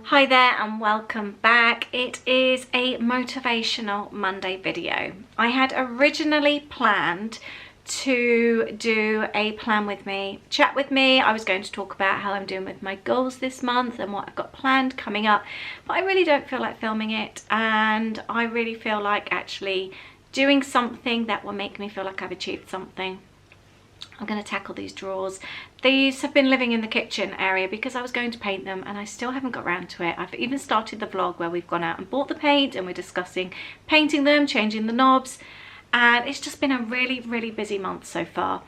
Hi there and welcome back. It is a motivational Monday video. I had originally planned to do a plan with me, chat with me. I was going to talk about how I'm doing with my goals this month and what I've got planned coming up, but I really don't feel like filming it, and I really feel like actually doing something that will make me feel like I've achieved something. I'm going to tackle these drawers. These have been living in the kitchen area because I was going to paint them and I still haven't got around to it. I've even started the vlog where we've gone out and bought the paint and we're discussing painting them, changing the knobs, and it's just been a really busy month so far.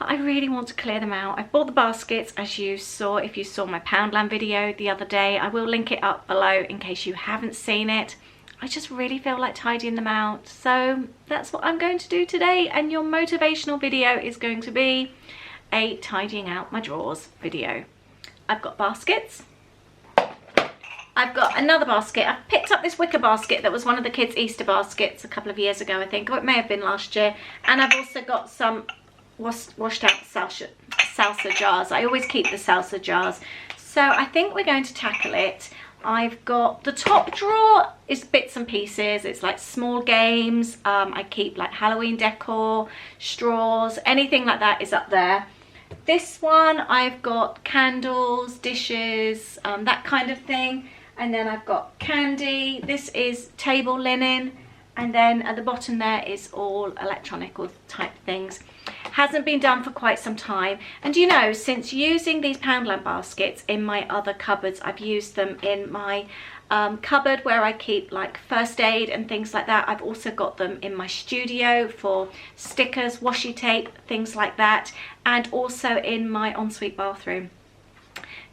But I really want to clear them out. I've bought the baskets, as you saw if you saw my Poundland video the other day. I will link it up below in case you haven't seen it. I just really feel like tidying them out, so that's what I'm going to do today, and your motivational video is going to be a tidying out my drawers video. I've got baskets. I've got another basket. I've picked up this wicker basket that was one of the kids' Easter baskets a couple of years ago, I think, or it may have been last year, and I've also got some washed out salsa jars. I always keep the salsa jars, so I think we're going to tackle it. I've got the top drawer is bits and pieces. It's like small games. I keep like Halloween decor, straws, anything like that is up there. This one I've got candles, dishes, that kind of thing. And then I've got candy. This is table linen. And then at the bottom there is all electronical type things. Hasn't been done for quite some time, and you know, since using these Poundland baskets in my other cupboards, I've used them in my cupboard where I keep like first aid and things like that. I've also got them in my studio for stickers, washi tape, things like that, and also in my ensuite bathroom.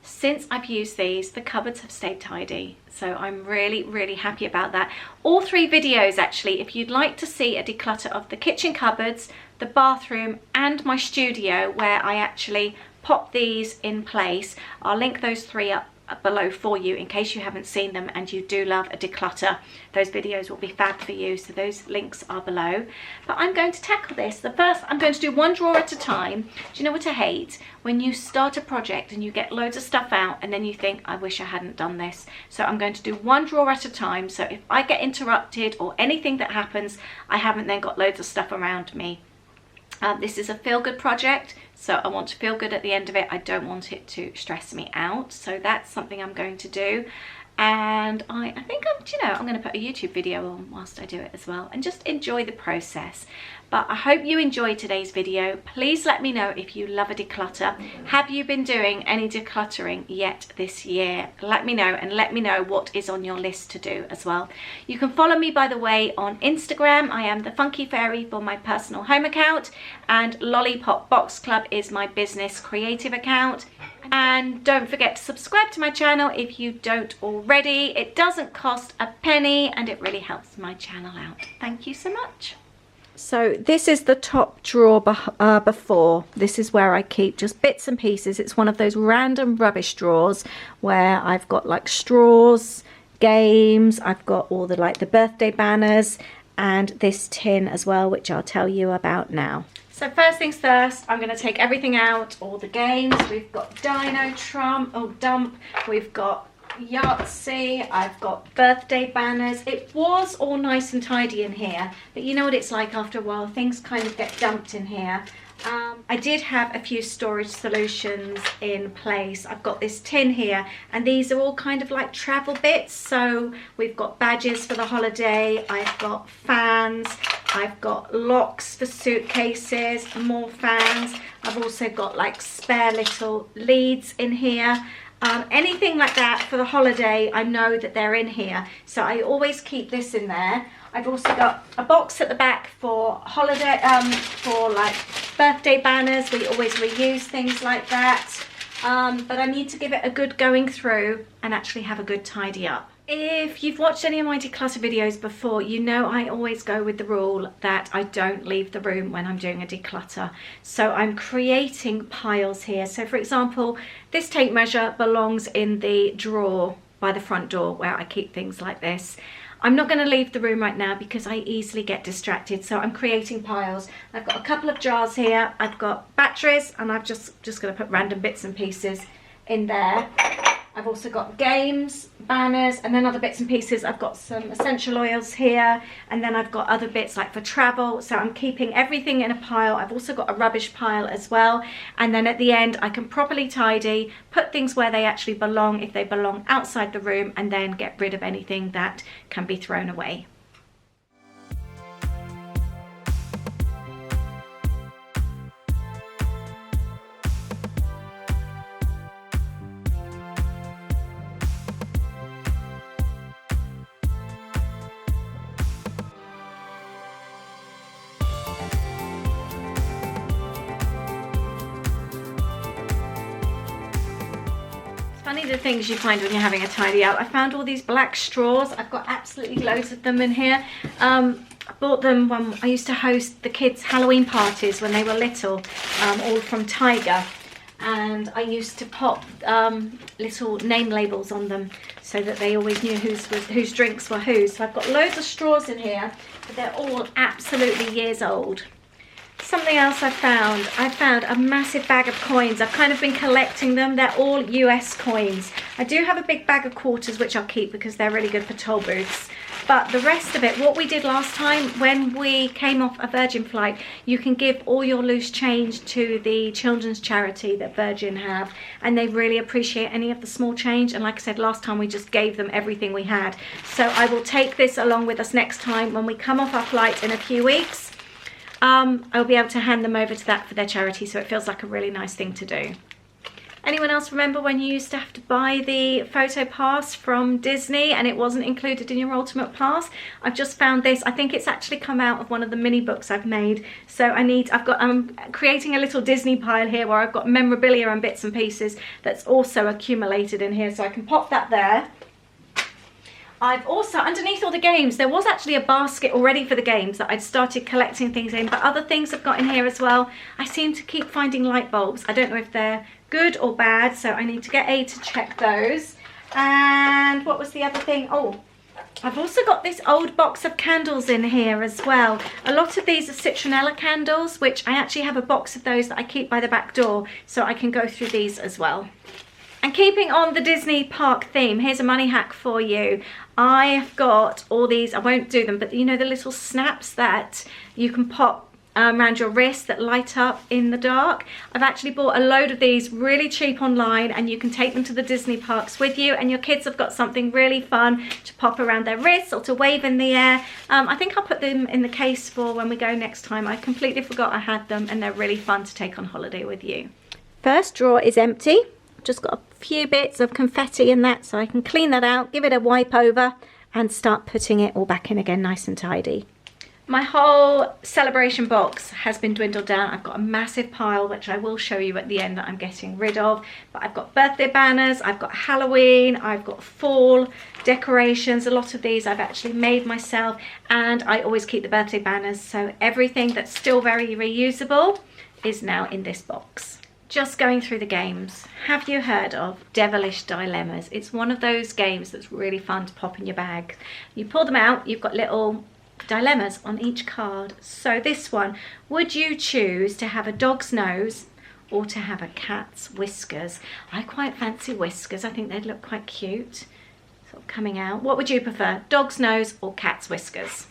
Since I've used these, the cupboards have stayed tidy, so I'm really happy about that. All three videos actually, if you'd like to see a declutter of the kitchen cupboards, the bathroom and my studio where I actually pop these in place, I'll link those three up below for you in case you haven't seen them and you do love a declutter. Those videos will be fab for you, so those links are below. But I'm going to tackle this. The first, I'm going to do one drawer at a time. Do you know what I hate? When you start a project and you get loads of stuff out and then you think, I wish I hadn't done this. So I'm going to do one drawer at a time, so if I get interrupted or anything that happens, I haven't then got loads of stuff around me. This is a feel-good project, so I want to feel good at the end of it. I don't want it to stress me out, so that's something I'm going to do. And I think I'm going to put a YouTube video on whilst I do it as well, and just enjoy the process. But I hope you enjoyed today's video. Please let me know if you love a declutter. Have you been doing any decluttering yet this year? Let me know, and let me know what is on your list to do as well. You can follow me, by the way, on Instagram. I am the Funky Fairy for my personal home account, and Lollipop Box Club is my business creative account. And don't forget to subscribe to my channel if you don't already. It doesn't cost a penny and it really helps my channel out. Thank you so much. So this is the top drawer before. This is where I keep just bits and pieces. It's one of those random rubbish drawers where I've got like straws, games, I've got all the like the birthday banners, and this tin as well, which I'll tell you about now. So first things first, I'm going to take everything out, all the games. We've got Dino Dump, we've got Yahtzee, I've got birthday banners. It was all nice and tidy in here, but you know what it's like after a while, things kind of get dumped in here. I did have a few storage solutions in place. I've got this tin here, and these are all kind of like travel bits. So we've got badges for the holiday, I've got fans, I've got locks for suitcases, more fans. I've also got like spare little leads in here. Anything like that for the holiday, I know that they're in here, so I always keep this in there. I've also got a box at the back for holiday, for like birthday banners. We always reuse things like that, but I need to give it a good going through and actually have a good tidy up. If you've watched any of my declutter videos before, you know I always go with the rule that I don't leave the room when I'm doing a declutter. So I'm creating piles here. So for example, this tape measure belongs in the drawer by the front door where I keep things like this. I'm not going to leave the room right now because I easily get distracted, so I'm creating piles. I've got a couple of jars here, I've got batteries, and I'm just going to put random bits and pieces in there. I've also got games, banners, and then other bits and pieces. I've got some essential oils here, and then I've got other bits like for travel. So I'm keeping everything in a pile. I've also got a rubbish pile as well. And then at the end, I can properly tidy, put things where they actually belong, if they belong outside the room, and then get rid of anything that can be thrown away. Funny the things you find when you're having a tidy up. I found all these black straws. I've got absolutely loads of them in here. I bought them when I used to host the kids' Halloween parties when they were little, all from Tiger. And I used to pop little name labels on them so that they always knew whose drinks were whose. So I've got loads of straws in here, but they're all absolutely years old. Something else I found a massive bag of coins. I've kind of been collecting them. They're all US coins. I do have a big bag of quarters which I'll keep because they're really good for toll booths. But the rest of it, what we did last time when we came off a Virgin flight, you can give all your loose change to the children's charity that Virgin have, and they really appreciate any of the small change. And like I said, last time we just gave them everything we had. So I will take this along with us next time when we come off our flight in a few weeks. I'll be able to hand them over to that for their charity, so it feels like a really nice thing to do. Anyone else remember when you used to have to buy the photo pass from Disney and it wasn't included in your ultimate pass? I've just found this. I think it's actually come out of one of the mini books I've made. So I'm creating a little Disney pile here where I've got memorabilia and bits and pieces that's also accumulated in here, so I can pop that there. I've also, underneath all the games, there was actually a basket already for the games that I'd started collecting things in, but other things I've got in here as well. I seem to keep finding light bulbs. I don't know if they're good or bad, so I need to get A to check those. And what was the other thing? Oh, I've also got this old box of candles in here as well. A lot of these are citronella candles, which I actually have a box of those that I keep by the back door, so I can go through these as well. And keeping on the Disney park theme, here's a money hack for you. I've got all these, I won't do them, but you know the little snaps that you can pop around your wrist that light up in the dark? I've actually bought a load of these really cheap online, and you can take them to the Disney parks with you, and your kids have got something really fun to pop around their wrists or to wave in the air. I think I'll put them in the case for when we go next time. I completely forgot I had them, and they're really fun to take on holiday with you. First drawer is empty. Just got a few bits of confetti in that, so I can clean that out, give it a wipe over, and start putting it all back in again nice and tidy. My whole celebration box has been dwindled down. I've got a massive pile, which I will show you at the end, that I'm getting rid of. But I've got birthday banners, I've got Halloween, I've got fall decorations. A lot of these I've actually made myself, and I always keep the birthday banners. So everything that's still very reusable is now in this box. Just going through the games. Have you heard of Devilish Dilemmas? It's one of those games that's really fun to pop in your bag. You pull them out, you've got little dilemmas on each card. So this one, would you choose to have a dog's nose or to have a cat's whiskers? I quite fancy whiskers. I think they'd look quite cute, sort of coming out. What would you prefer, dog's nose or cat's whiskers?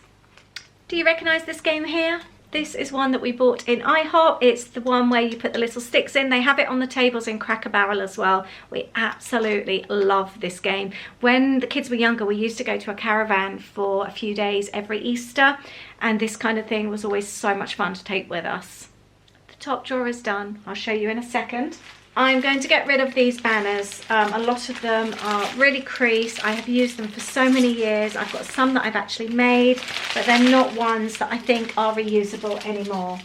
Do you recognise this game here? This is one that we bought in IHOP. It's the one where you put the little sticks in. They have it on the tables in Cracker Barrel as well. We absolutely love this game. When the kids were younger, we used to go to a caravan for a few days every Easter, and this kind of thing was always so much fun to take with us. The top drawer is done. I'll show you in a second. I'm going to get rid of these banners. A lot of them are really creased. I have used them for so many years. I've got some that I've actually made, but they're not ones that I think are reusable anymore.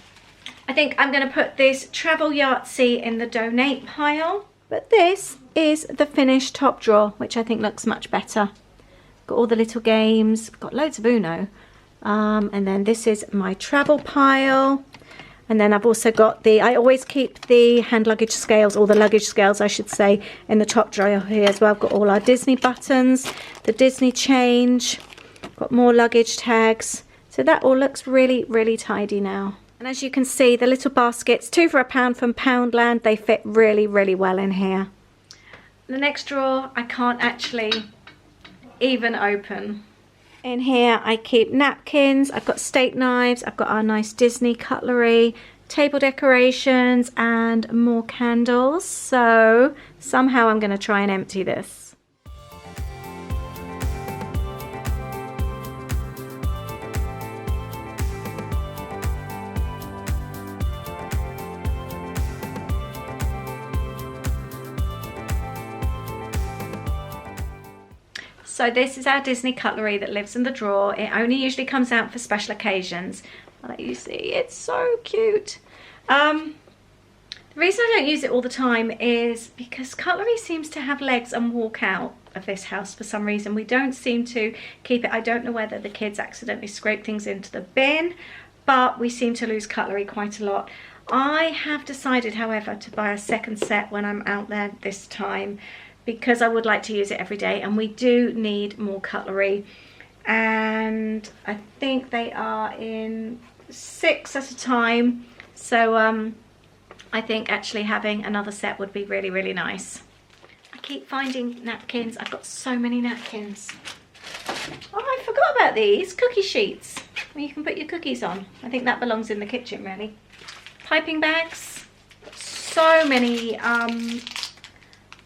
I think I'm going to put this Travel Yahtzee in the donate pile. But this is the finished top drawer, which I think looks much better. Got all the little games. Got loads of Uno. And then this is my travel pile. And then I've also got I always keep the hand luggage scales, or the luggage scales I should say, in the top drawer here as well. I've got all our Disney buttons, the Disney change, got more luggage tags. So that all looks really, really tidy now. And as you can see, the little baskets, 2 for £1 from Poundland, they fit really, really well in here. The next drawer I can't actually even open. In here I keep napkins, I've got steak knives, I've got our nice Disney cutlery, table decorations and more candles. So somehow I'm going to try and empty this. So this is our Disney cutlery that lives in the drawer. It only usually comes out for special occasions. I'll let you see, it's so cute. The reason I don't use it all the time is because cutlery seems to have legs and walk out of this house for some reason. We don't seem to keep it. I don't know whether the kids accidentally scrape things into the bin, but we seem to lose cutlery quite a lot. I have decided, however, to buy a second set when I'm out there this time, because I would like to use it every day, and we do need more cutlery. And I think they are in 6 at a time. So I think actually having another set would be really, really nice. I keep finding napkins. I've got so many napkins. Oh, I forgot about these cookie sheets where you can put your cookies on. I think that belongs in the kitchen, really. Piping bags. So many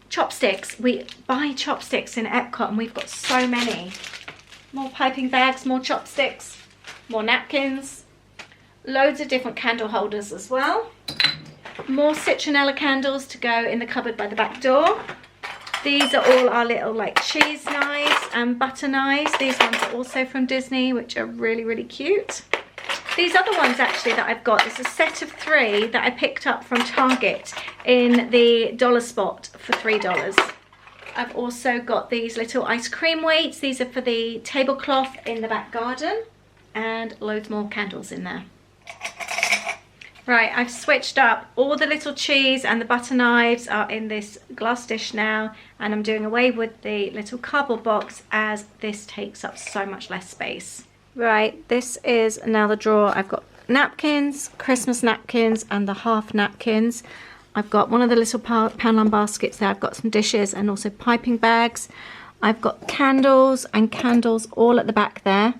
chopsticks. We buy chopsticks in Epcot and we've got so many. More piping bags, more chopsticks, more napkins, loads of different candle holders as well. More citronella candles to go in the cupboard by the back door. These are all our little like cheese knives and butter knives. These ones are also from Disney, which are really, really cute. These other ones actually that I've got, there's a set of 3 that I picked up from Target in the dollar spot for $3. I've also got these little ice cream weights. These are for the tablecloth in the back garden, and loads more candles in there. Right, I've switched up. All the little cheese and the butter knives are in this glass dish now, and I'm doing away with the little cardboard box as this takes up so much less space. Right, this is now the drawer. I've got napkins, Christmas napkins and the half napkins. I've got one of the little Poundland baskets there. I've got some dishes and also piping bags. I've got candles and candles all at the back there.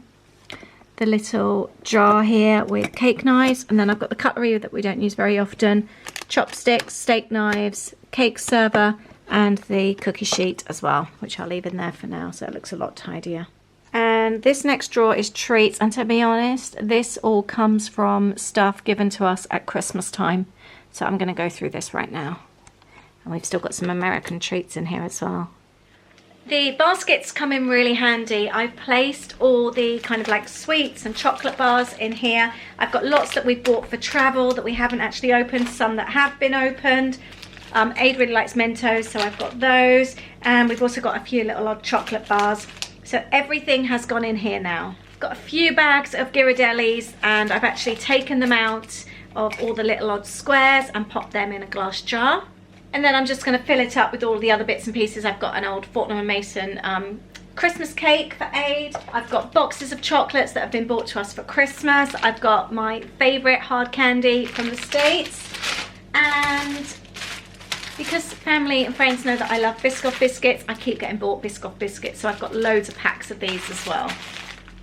The little jar here with cake knives, and then I've got the cutlery that we don't use very often, chopsticks, steak knives, cake server and the cookie sheet as well, which I'll leave in there for now so it looks a lot tidier. And this next drawer is treats, and to be honest, this all comes from stuff given to us at Christmas time. So I'm going to go through this right now. And we've still got some American treats in here as well. The baskets come in really handy. I've placed all the kind of like sweets and chocolate bars in here. I've got lots that we've bought for travel that we haven't actually opened, some that have been opened. Aid really likes Mentos, so I've got those. And we've also got a few little odd chocolate bars. So everything has gone in here now. I've got a few bags of Ghirardellis, and I've actually taken them out of all the little odd squares and popped them in a glass jar. And then I'm just going to fill it up with all the other bits and pieces. I've got an old Fortnum & Mason Christmas cake for Aid. I've got boxes of chocolates that have been bought to us for Christmas. I've got my favourite hard candy from the States. And because family and friends know that I love Biscoff biscuits, I keep getting bought Biscoff biscuits. So I've got loads of packs of these as well.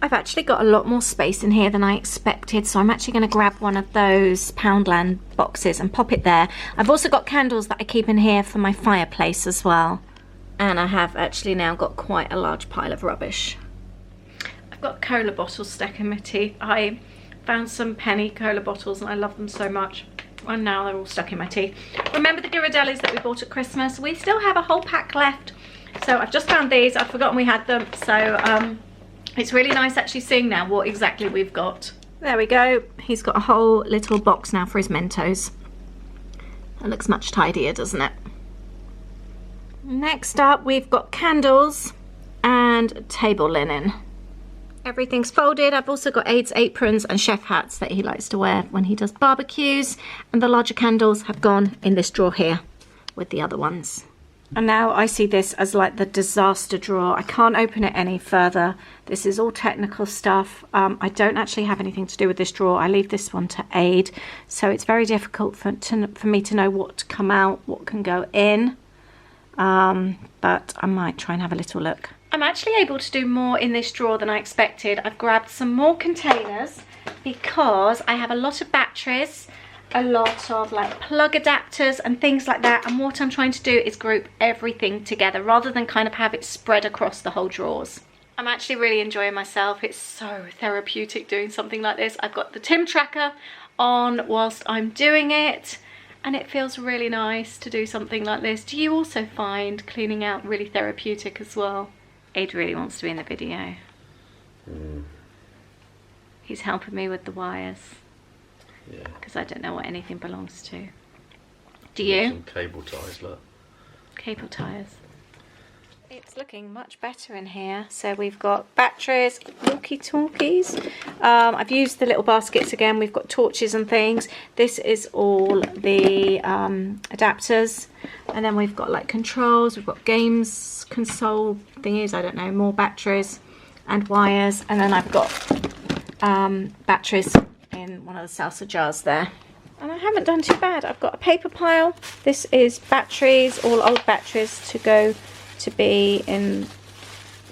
I've actually got a lot more space in here than I expected, so I'm actually going to grab one of those Poundland boxes and pop it there. I've also got candles that I keep in here for my fireplace as well. And I have actually now got quite a large pile of rubbish. I've got cola bottles stuck in my teeth. I found some penny cola bottles and I love them so much. And now they're all stuck in my teeth. Remember the Ghirardellis that we bought at Christmas? We still have a whole pack left. So I've just found these. I'd forgotten we had them. So it's really nice actually seeing now what exactly we've got. There we go. He's got a whole little box now for his Mentos. That looks much tidier, doesn't it? Next up, we've got candles and table linen. Everything's folded. I've also got Aid's aprons and chef hats that he likes to wear when he does barbecues. And the larger candles have gone in this drawer here with the other ones. And now I see this as like the disaster drawer. I can't open it any further. This is all technical stuff. I don't actually have anything to do with this drawer. I leave this one to Aid. So it's very difficult for me to know what to come out, what can go in. but I might try and have a little look. I'm actually able to do more in this drawer than I expected. I've grabbed some more containers because I have a lot of batteries, a lot of like plug adapters and things like that, and what I'm trying to do is group everything together rather than kind of have it spread across the whole drawers. I'm actually really enjoying myself. It's so therapeutic doing something like this. I've got the Tim tracker on whilst I'm doing it, and it feels really nice to do something like this. Do you also find cleaning out really therapeutic as well? Ade really wants to be in the video. He's helping me with the wires. Yeah. Because I don't know what anything belongs to. Do you? Some cable ties, look. Cable ties. It's looking much better in here. So we've got batteries, walkie-talkies. I've used the little baskets again. We've got torches and things. This is all the adapters. And then we've got like controls. We've got games, console thingies. I don't know, more batteries and wires. And then I've got batteries in one of the salsa jars there. And I haven't done too bad. I've got a paper pile. This is batteries, all old batteries to go to be in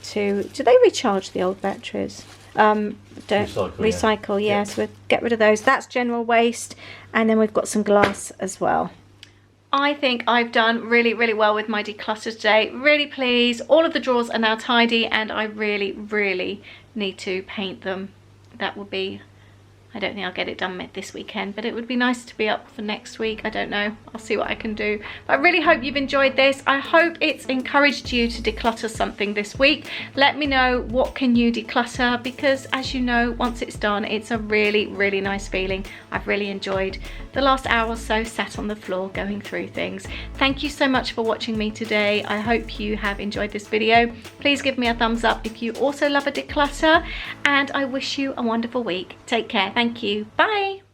to, do they recharge the old batteries? Don't recycle, yeah. So we'll get rid of those. That's general waste. And then we've got some glass as well. I think I've done really, really well with my declutter today. Really pleased. All of the drawers are now tidy, and I really, really need to paint them. That would be, I don't think I'll get it done this weekend, but it would be nice to be up for next week. I don't know. I'll see what I can do. But I really hope you've enjoyed this. I hope it's encouraged you to declutter something this week. Let me know what can you declutter, because as you know, once it's done, it's a really, really nice feeling. I've really enjoyed the last hour or so sat on the floor going through things. Thank you so much for watching me today. I hope you have enjoyed this video. Please give me a thumbs up if you also love a declutter, and I wish you a wonderful week. Take care. Thank you. Bye.